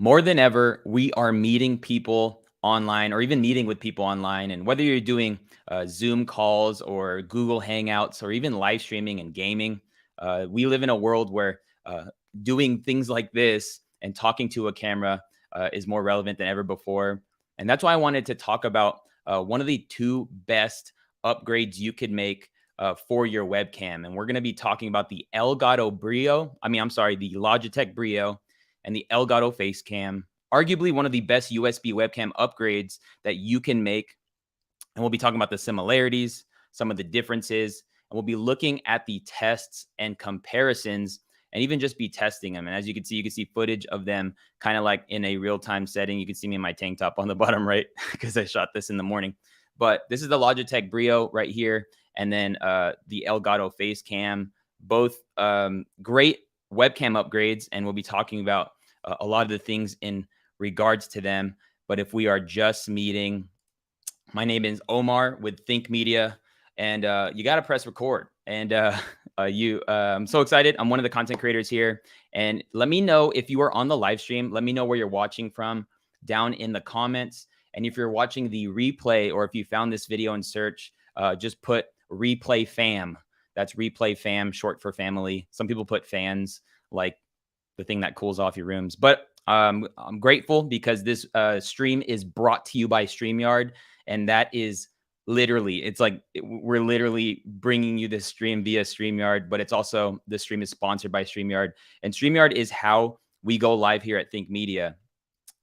More than ever, we are meeting people online or even meeting with people online. And whether you're doing Zoom calls or Google Hangouts or even live streaming and gaming, we live in a world where doing things like this and talking to a camera is more relevant than ever before. And that's why I wanted to talk about one of the two best upgrades you could make for your webcam. And we're going to be talking about the Elgato Brio. The Logitech Brio and the Elgato Face Cam, arguably one of the best USB webcam upgrades that you can make. And we'll be talking about the similarities, some of the differences, and we'll be looking at the tests and comparisons and even just be testing them. And as you can see footage of them kind of like in a real-time setting. You can see me in my tank top on the bottom right because I shot this in the morning. But this is the Logitech Brio right here. And then the Elgato Face Cam, both great webcam upgrades, and we'll be talking about a lot of the things in regards to them. But if we are just meeting, my name is Omar with Think Media, and you got to press record. And I'm so excited. I'm one of the content creators here, and let me know if you are on the live stream. Let me know where you're watching from down in the comments. And if you're watching the replay, or if you found this video in search, just put replay fam. That's replay fam, short for family. Some people put fans, like the thing that cools off your rooms. But I'm grateful because this stream is brought to you by StreamYard. And that is literally, we're literally bringing you this stream via StreamYard, but it's also, the stream is sponsored by StreamYard. And StreamYard is how we go live here at Think Media.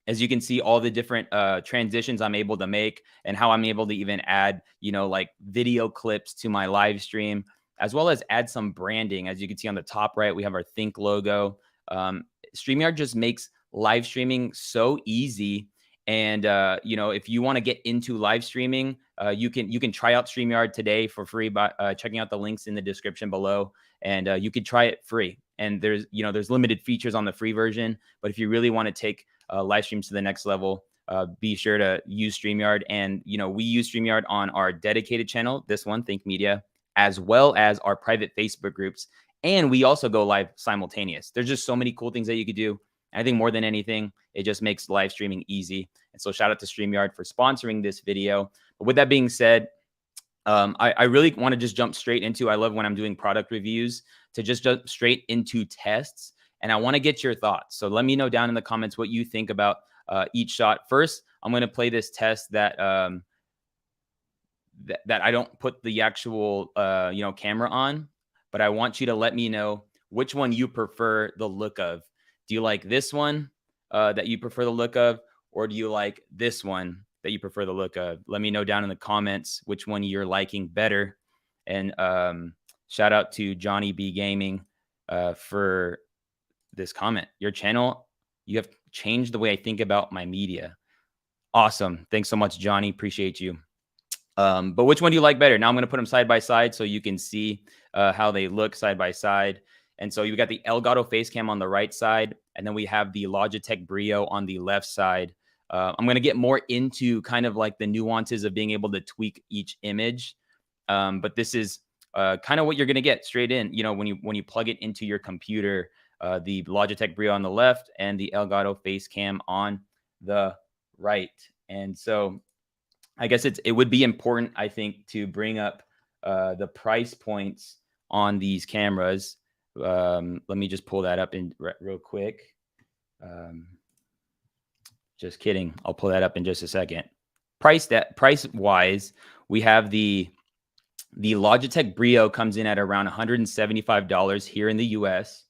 As you can see, all the different transitions I'm able to make and how I'm able to even add, like video clips to my live stream, as well as add some branding. As you can see on the top right, we have our Think logo. StreamYard just makes live streaming so easy. And, if you want to get into live streaming, you can try out StreamYard today for free by checking out the links in the description below. And you could try it free. And there's limited features on the free version. But if you really want to take live streams to the next level, be sure to use StreamYard. And, we use StreamYard on our dedicated channel, this one, Think Media, as well as our private Facebook groups. And we also go live simultaneous. There's just so many cool things that you could do. I think more than anything, it just makes live streaming easy. And so shout out to StreamYard for sponsoring this video. But with that being said, I really want to just jump straight into, I love when I'm doing product reviews, to just jump straight into tests. And I want to get your thoughts. So let me know down in the comments what you think about each shot. First, I'm going to play this test that that I don't put the actual camera on, but I want you to let me know which one you prefer the look of. Do you like this one that you prefer the look of, or do you like this one that you prefer the look of? Let me know down in the comments which one you're liking better. And shout out to Johnny B Gaming for this comment. Your channel, you have changed the way I think about my media. Awesome. Thanks so much, Johnny. Appreciate you. But which one do you like better? Now I'm going to put them side by side so you can see how they look side by side. And so you've got the Elgato Facecam on the right side, and then we have the Logitech Brio on the left side. I'm going to get more into kind of like the nuances of being able to tweak each image. But this is kind of what you're going to get straight in, when you plug it into your computer, the Logitech Brio on the left and the Elgato Facecam on the right. And so I guess it would be important, I think, to bring up the price points on these cameras. Let me just pull that up in real quick. Just kidding. I'll pull that up in just a second. Price wise, we have the Logitech Brio comes in at around $175 here in the US.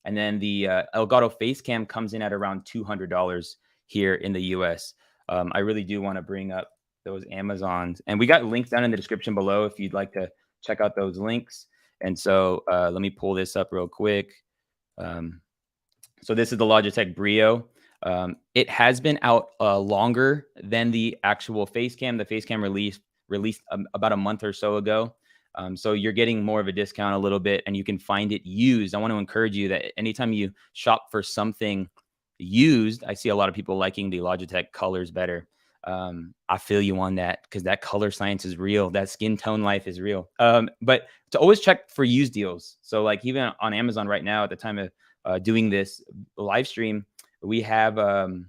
And then the Elgato Facecam comes in at around $200 here in the US. I really do want to bring up those Amazons, and we got links down in the description below if you'd like to check out those links. And so let me pull this up real quick. So this is the Logitech Brio. It has been out longer than the actual Facecam. The Facecam released about a month or so ago. So you're getting more of a discount a little bit, and you can find it used. I want to encourage you that anytime you shop for something used, I see a lot of people liking the Logitech colors better. I feel you on that, because that color science is real. That skin tone life is real. But to always check for used deals. So like even on Amazon right now, at the time of doing this live stream, we have $155.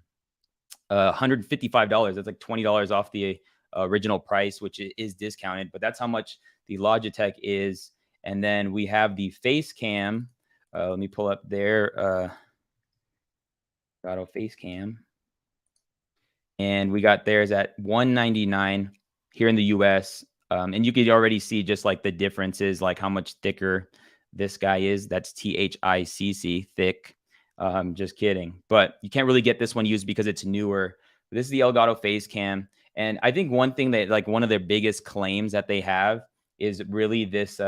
That's like $20 off the original price, which is discounted, but that's how much the Logitech is. And then we have the Face Cam. Let me pull up their Elgato Face Cam. And we got theirs at $199 here in the US. And you could already see just like the differences, like how much thicker this guy is. That's THICC, thick. Just kidding. But you can't really get this one used because it's newer. This is the Elgato Face Cam. And I think one thing that, like, one of their biggest claims that they have is really this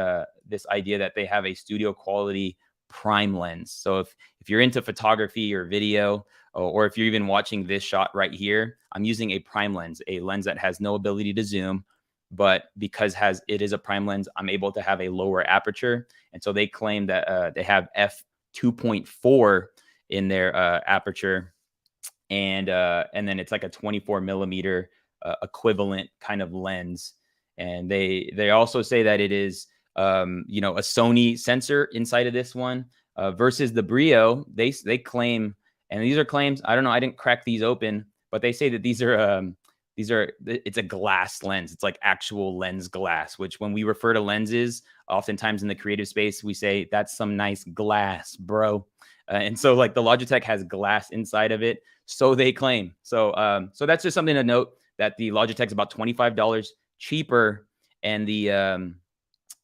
this idea that they have a studio quality prime lens. So if you're into photography or video, or if you're even watching this shot right here, I'm using a prime lens, a lens that has no ability to zoom, but because it is a prime lens, I'm able to have a lower aperture. And so they claim that they have f2.4 in their aperture, and then it's like a 24 millimeter equivalent kind of lens. And they also say that it is a Sony sensor inside of this one versus the Brio. They claim, and these are claims, I don't know, I didn't crack these open, but they say that these are it's a glass lens. It's like actual lens glass, which when we refer to lenses, oftentimes in the creative space, we say that's some nice glass, bro. And so like the Logitech has glass inside of it, so they claim. So that's just something to note, that the Logitech's about $25 cheaper and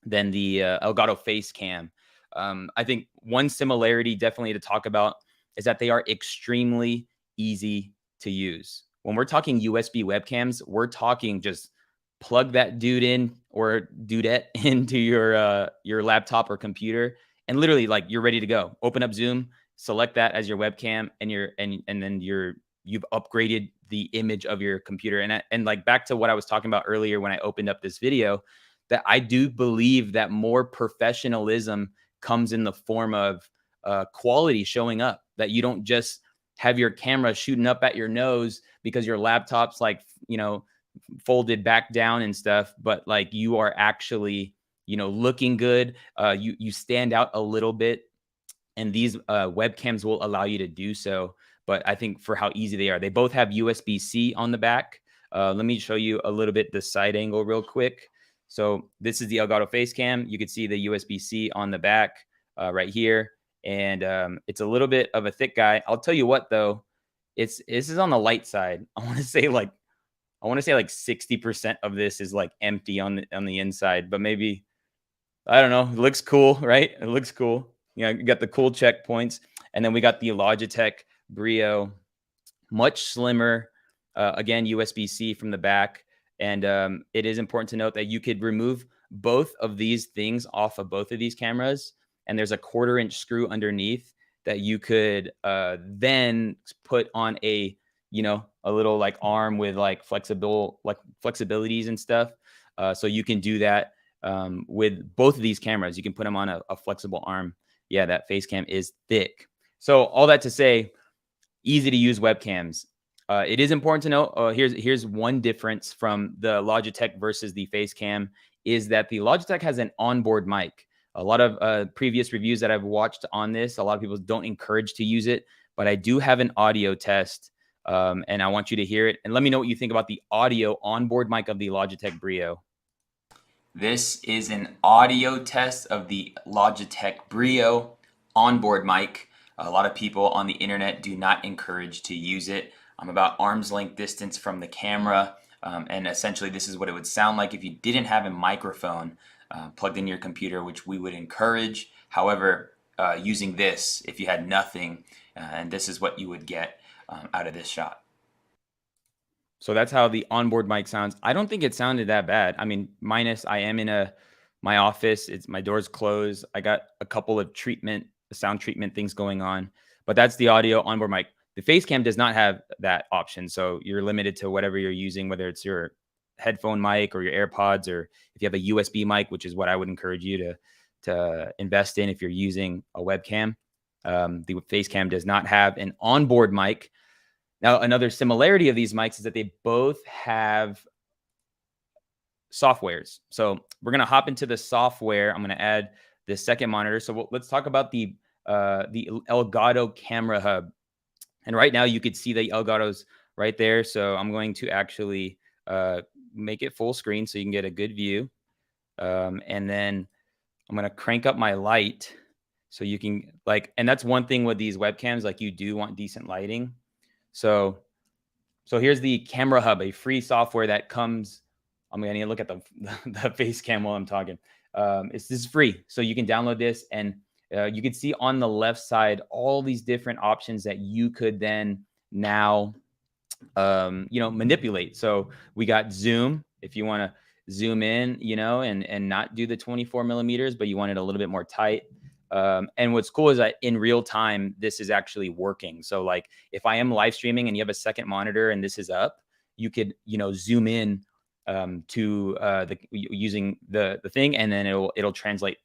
than the Elgato Face Cam. I think one similarity definitely to talk about is that they are extremely easy to use. When we're talking USB webcams, we're talking just plug that dude in or dudette into your laptop or computer, and literally like you're ready to go. Open up Zoom, select that as your webcam, and then you've upgraded the image of your computer. And like back to what I was talking about earlier when I opened up this video, that I do believe that more professionalism comes in the form of quality showing up, that you don't just have your camera shooting up at your nose because your laptop's like, folded back down and stuff, but like you are actually, looking good. You stand out a little bit, and these webcams will allow you to do so. But I think for how easy they are, they both have USB-C on the back. Let me show you a little bit the side angle real quick. So this is the Elgato Face Cam. You can see the USB-C on the back right here. And it's a little bit of a thick guy. I'll tell you what, though, this is on the light side. I want to say like 60% of this is like empty on the inside, but maybe, I don't know. It looks cool, right? It looks cool. You got the cool checkpoints, and then we got the Logitech Brio, much slimmer. Again, USB-C from the back. And it is important to note that you could remove both of these things off of both of these cameras. And there's a 1/4-inch screw underneath that you could then put on a little like arm with like flexibilities and stuff. So you can do that with both of these cameras. You can put them on a flexible arm. Yeah, that face cam is thick. So all that to say, easy to use webcams. It is important to know, here's one difference from the Logitech versus the Face Cam, is that the Logitech has an onboard mic. A lot of previous reviews that I've watched on this, a lot of people don't encourage to use it, but I do have an audio test, and I want you to hear it. And let me know what you think about the audio onboard mic of the Logitech Brio. This is an audio test of the Logitech Brio onboard mic. A lot of people on the internet do not encourage to use it. I'm about arm's length distance from the camera, and essentially this is what it would sound like if you didn't have a microphone plugged in your computer, which we would encourage. However, using this, if you had nothing, and this is what you would get out of this shot. So that's how the onboard mic sounds. I don't think it sounded that bad. I mean, minus I am in my office. My door's closed. I got a couple of sound treatment things going on, but that's the audio onboard mic. The Face Cam does not have that option. So you're limited to whatever you're using, whether it's your headphone mic or your AirPods, or if you have a USB mic, which is what I would encourage you to invest in if you're using a webcam. The Face Cam does not have an onboard mic. Now, another similarity of these mics is that they both have softwares. So we're going to hop into the software. I'm going to add the second monitor. So let's talk about the Elgato Camera Hub. And right now you could see the Elgato's right there. So I'm going to actually make it full screen so you can get a good view. And then I'm going to crank up my light so you can and that's one thing with these webcams, like you do want decent lighting. So here's the Camera Hub, a free software that comes. I'm going to look at the face cam while I'm talking. This is free. So you can download this, and you can see on the left side all these different options that you could then now manipulate. So we got zoom, if you want to zoom in, and not do the 24 millimeters, but you want it a little bit more tight. And what's cool is that in real time, this is actually working. So like if I am live streaming and you have a second monitor and this is up, you could, zoom in to using the thing, and then it'll translate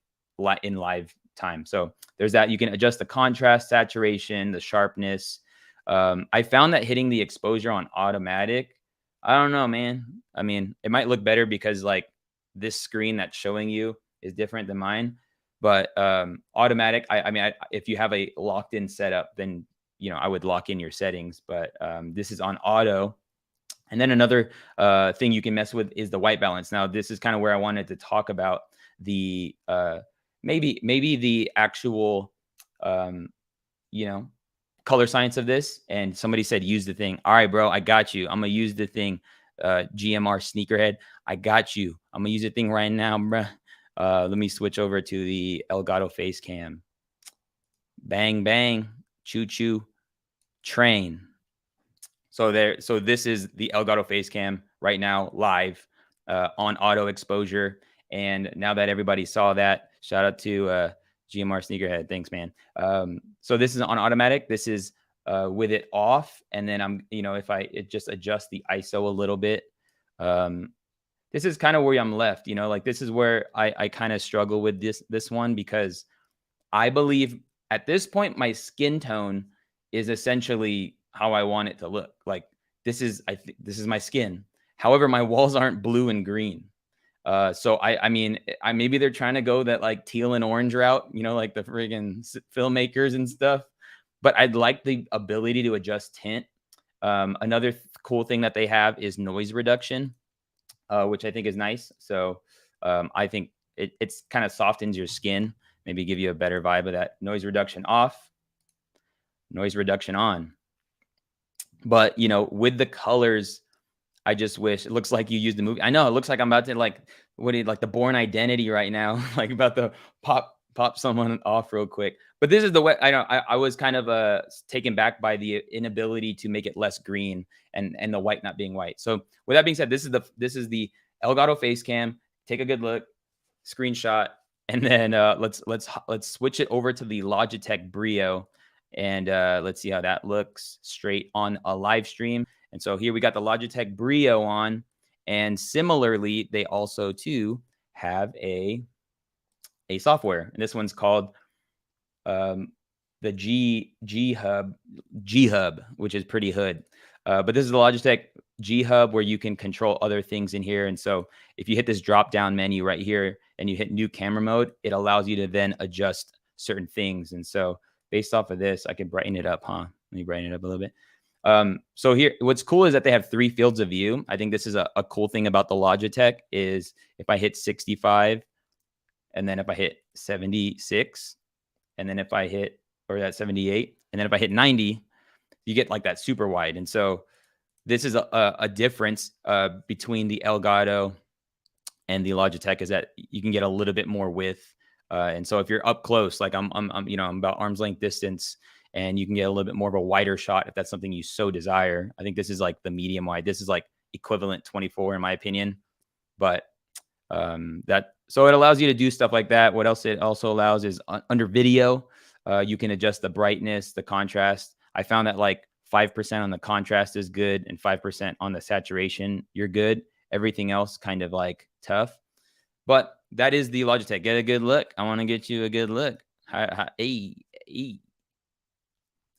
in live time. So there's that. You can adjust the contrast, saturation, the sharpness. I found that hitting the exposure on automatic, I don't know, man. I mean, it might look better because like this screen that's showing you is different than mine. But automatic, if you have a locked in setup, then, I would lock in your settings. But this is on auto. And then another thing you can mess with is the white balance. Now, this is kind of where I wanted to talk about the maybe the actual, color science of this. And somebody said, use the thing. All right, bro, I got you. I'm going to use the thing. GMR sneakerhead, I got you. I'm going to use the thing right now, bruh. Let me switch over to the Elgato Face Cam. Bang, bang, choo, choo, train. So this is the Elgato Face Cam right now, live on auto exposure. And now that everybody saw that, shout out to GMR Sneakerhead. Thanks, man. So this is on automatic. This is with it off. And then I'm, if I just adjust the ISO a little bit, this is kind of where I'm left, like this is where I kind of struggle with this one, because I believe at this point, my skin tone is essentially how I want it to look. Like this is my skin. However, my walls aren't blue and green. So I mean, maybe they're trying to go that like teal and orange route, like the friggin' filmmakers and stuff. But I'd like the ability to adjust tint. Another cool thing that they have is noise reduction, which I think is nice. So I think it's kind of softens your skin, maybe give you a better vibe of that. Noise reduction off, noise reduction on. But, with the colors, I just wish it looks like you used the movie. I know it looks like I'm about to like the Born Identity right now, like about to pop someone off real quick. But this is the way I was kind of taken back by the inability to make it less green and the white not being white. So with that being said, this is the Elgato Face Cam. Take a good look, screenshot, and then let's switch it over to the Logitech Brio, and let's see how that looks straight on a live stream. And so here we got the Logitech Brio on, and similarly, they also too have a software, and this one's called the G Hub, which is pretty hood. But this is the Logitech G Hub, where you can control other things in here. And so if you hit this drop down menu right here and you hit new camera mode, it allows you to then adjust certain things. And so based off of this, I can brighten it up, huh? Let me brighten it up a little bit. So here, what's cool is that they have 3 fields of view. I think this is a cool thing about the Logitech is if I hit 65, and then if I hit 76, and then if I hit, or that 78, and then if I hit 90, you get like that super wide. And so this is a difference between the Elgato and the Logitech, is that you can get a little bit more width. And so if you're up close, like I'm about arm's length distance, and you can get a little bit more of a wider shot if that's something you so desire. I think this is like the medium wide. This is like equivalent 24 in my opinion. But so it allows you to do stuff like that. What else it also allows is under video, you can adjust the brightness, the contrast. I found that like 5% on the contrast is good, and 5% on the saturation, you're good. Everything else kind of like tough. But that is the Logitech. Get a good look. I want to get you a good look.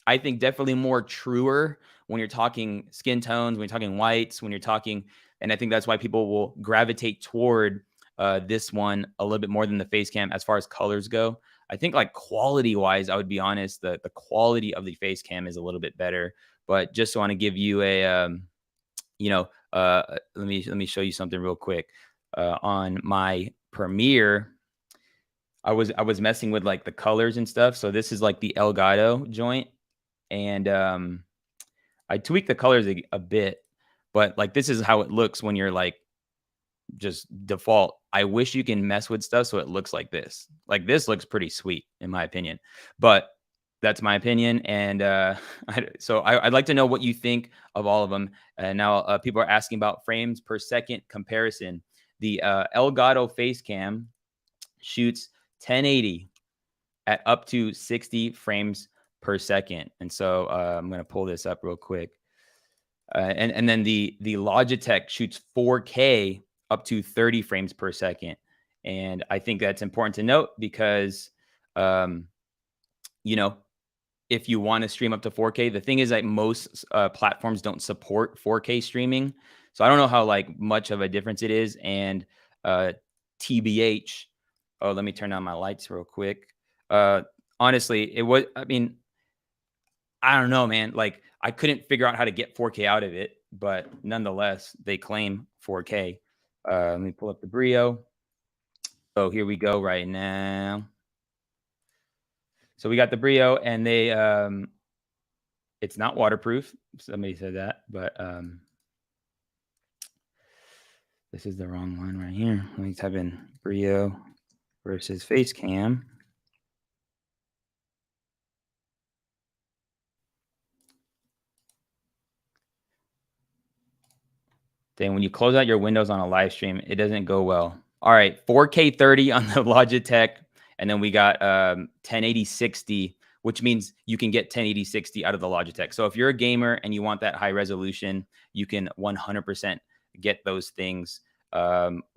I think definitely more truer when you're talking skin tones, when you're talking whites, when you're talking, and I think that's why people will gravitate toward this one a little bit more than the face cam as far as colors go. I think like quality wise, I would be honest, the quality of the face cam is a little bit better. But just want to give you a you know, let me show you something real quick. On my Premiere, I was messing with like the colors and stuff. So this is like the Elgato joint, and I tweaked the colors a bit, but like this is how it looks when you're like just default. I wish you can mess with stuff so it looks like this. Like this looks pretty sweet in my opinion, but that's my opinion. And I'd like to know what you think of all of them. And now people are asking about frames per second comparison. The Elgato Face Cam shoots 1080 at up to 60 frames per second. And so I'm going to pull this up real quick. And then the Logitech shoots 4K up to 30 frames per second. And I think that's important to note because, um, you know, if you want to stream up to 4K, the thing is that most platforms don't support 4K streaming. So I don't know how like much of a difference it is. And TBH, oh, let me turn on my lights real quick. Honestly, it was, I mean, I don't know, man. Like I couldn't figure out how to get 4K out of it, but nonetheless, they claim 4K. Let me pull up the Brio. So here we go right now. So we got the Brio, and it's not waterproof. Somebody said that, but this is the wrong one right here. Let me type in Brio versus Face Cam. Then when you close out your windows on a live stream, it doesn't go well. All right, 4K 30 on the Logitech, and then we got 1080 60, which means you can get 1080 60 out of the Logitech. So if you're a gamer and you want that high resolution, you can 100% get those things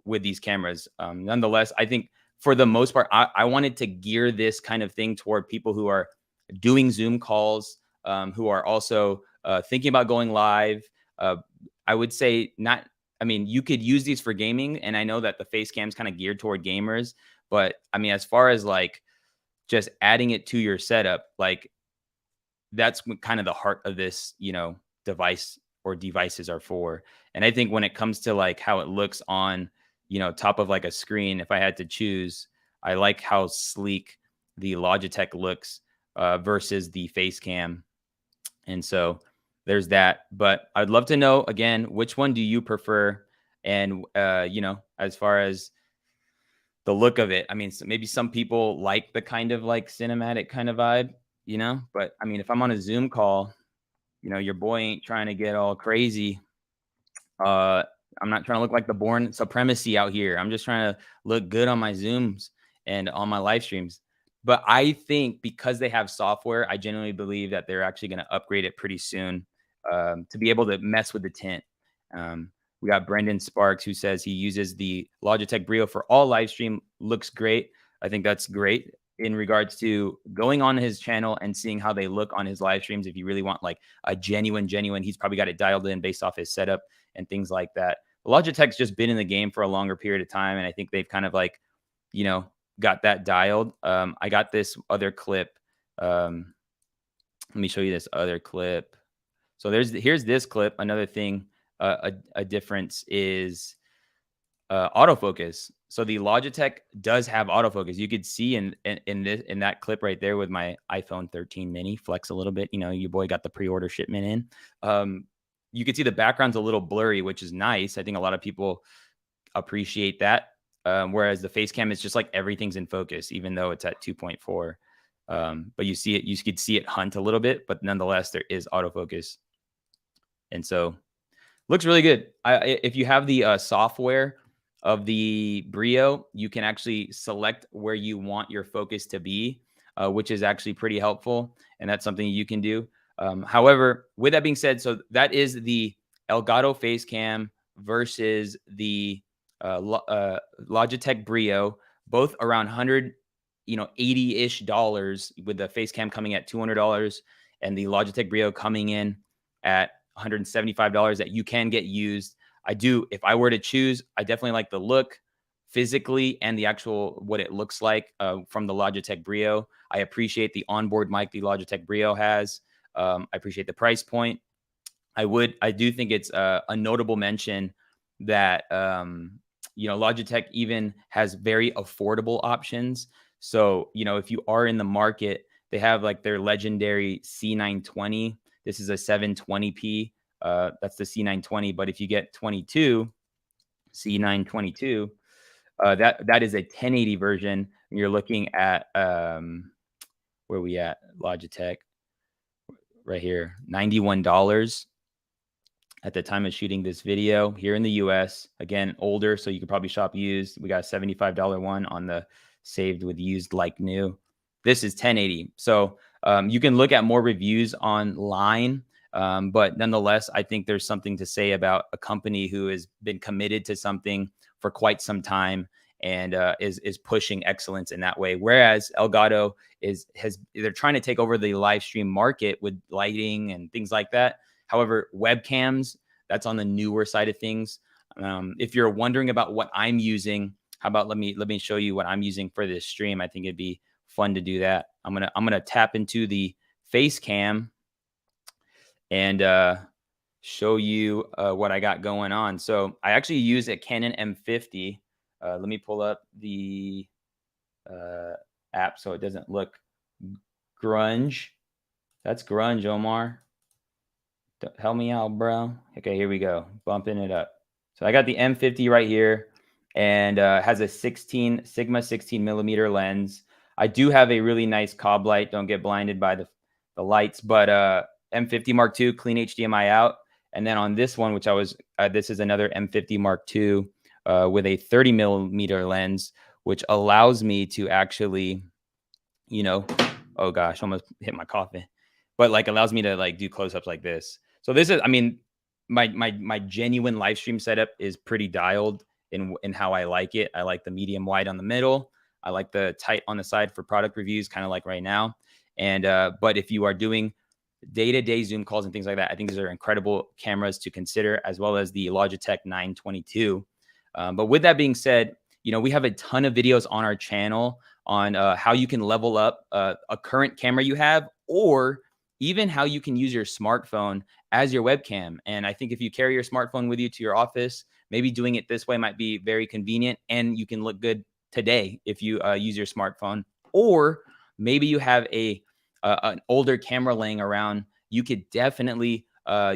with these cameras. Nonetheless, I think for the most part, I wanted to gear this kind of thing toward people who are doing Zoom calls, who are also thinking about going live. I would say not. I mean, you could use these for gaming, and I know that the face cam is kind of geared toward gamers. But I mean, as far as like just adding it to your setup, like that's kind of the heart of this, device or devices are for. And I think when it comes to like how it looks on, top of like a screen, if I had to choose, I like how sleek the Logitech looks versus the face cam. And so there's that. But I'd love to know again, which one do you prefer? And as far as the look of it, I mean, maybe some people like the kind of like cinematic kind of vibe, but I mean, if I'm on a Zoom call, your boy ain't trying to get all crazy. I'm not trying to look like the Born Supremacy out here. I'm just trying to look good on my Zooms and on my live streams. But I think because they have software, I genuinely believe that they're actually going to upgrade it pretty soon to be able to mess with the tint. We got Brendan Sparks, who says he uses the Logitech Brio for all live stream. Looks great. I think that's great in regards to going on his channel and seeing how they look on his live streams. If you really want like a genuine, he's probably got it dialed in based off his setup and things like that. Logitech's just been in the game for a longer period of time, and I think they've kind of like, got that dialed. I got this other clip. Let me show you this other clip. So here's this clip. Another thing, a difference is autofocus. So the Logitech does have autofocus. You could see in that clip right there with my iPhone 13 mini flex a little bit. Your boy got the pre-order shipment in. You could see the background's a little blurry, which is nice. I think a lot of people appreciate that. Whereas the face cam is just like everything's in focus, even though it's at 2.4. But you could see it hunt a little bit, but nonetheless, there is autofocus. And so looks really good. If you have the software of the Brio, you can actually select where you want your focus to be, which is actually pretty helpful. And that's something you can do. However, with that being said, so that is the Elgato Face Cam versus the Logitech Brio, both around 80-ish dollars, with the Face Cam coming at $200 and the Logitech Brio coming in at $175 that you can get used. If I were to choose, I definitely like the look physically and the actual what it looks like from the Logitech Brio. I appreciate the onboard mic the Logitech Brio has. I appreciate the price point. I do think it's a notable mention that Logitech even has very affordable options. So if you are in the market, they have like their legendary C920. This is a 720p. That's the C920. But if you get 22 C922, that is a 1080 version. And you're looking at where we at Logitech right here, $91 at the time of shooting this video here in the US. Again, older, so you could probably shop used. We got a $75 one on the saved with used like new. This is 1080. So you can look at more reviews online. But nonetheless, I think there's something to say about a company who has been committed to something for quite some time and is pushing excellence in that way. Whereas Elgato they're trying to take over the live stream market with lighting and things like that. However, webcams, that's on the newer side of things. If you're wondering about what I'm using, how about let me show you what I'm using for this stream. I think it'd be fun to do that. I'm gonna tap into the Face Cam and show you what I got going on. So I actually use a Canon M50. Let me pull up the app so it doesn't look grunge. That's grunge, Omar. Help me out, bro. Okay, here we go. Bumping it up. So I got the M50 right here, and has a Sigma 16 millimeter lens. I do have a really nice cob light. Don't get blinded by the lights, but M50 Mark II, clean HDMI out. And then on this one, which this is another M50 Mark II with a 30 millimeter lens, which allows me to actually, oh gosh, almost hit my coffin, but like allows me to like do close-ups like this. So this is, I mean, my genuine live stream setup is pretty dialed in how I like it. I like the medium wide on the middle. I like the tight on the side for product reviews, kind of like right now. And but if you are doing day-to-day Zoom calls and things like that, I think these are incredible cameras to consider, as well as the Logitech 922. But with that being said, we have a ton of videos on our channel on how you can level up a current camera you have, or even how you can use your smartphone as your webcam. And I think if you carry your smartphone with you to your office, maybe doing it this way might be very convenient, and you can look good today if you use your smartphone. Or maybe you have an older camera laying around. You could definitely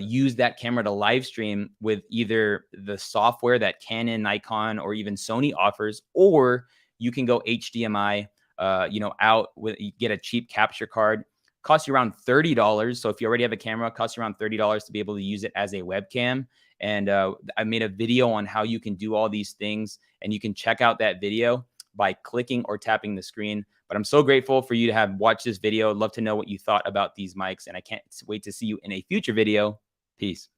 use that camera to live stream with either the software that Canon, Nikon, or even Sony offers, or you can go HDMI, out with, you get a cheap capture card. Costs you around $30. So if you already have a camera, it costs you around $30 to be able to use it as a webcam. And I made a video on how you can do all these things, and you can check out that video by clicking or tapping the screen. But I'm so grateful for you to have watched this video. I'd love to know what you thought about these mics, and I can't wait to see you in a future video. Peace.